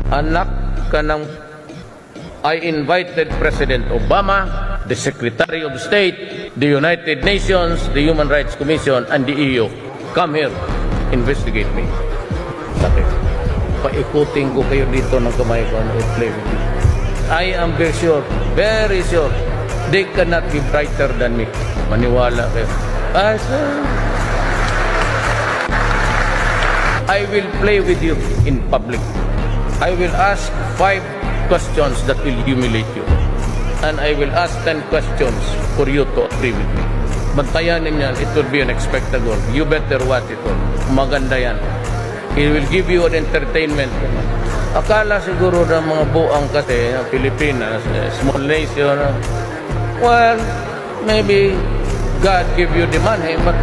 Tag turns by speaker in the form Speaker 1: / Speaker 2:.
Speaker 1: Anak ka ng... I invited President Obama, the Secretary of State, the United Nations, the Human Rights Commission, and the EU. Come here, investigate me. Sabi, paikutin ko kayo dito ng kamay ko and play with you. I am very sure, they cannot be brighter than me. Maniwala kayo. I will play with you in public. I will ask 5 questions that will humiliate you. And I will ask 10 questions for you to agree with me. Bantayan niyan, it will be an spectacle. You better watch it all. Maganda yan. It will give you an entertainment. Akala siguro ng mga buang kasi, Pilipinas, small nation, well, maybe God give you the money, but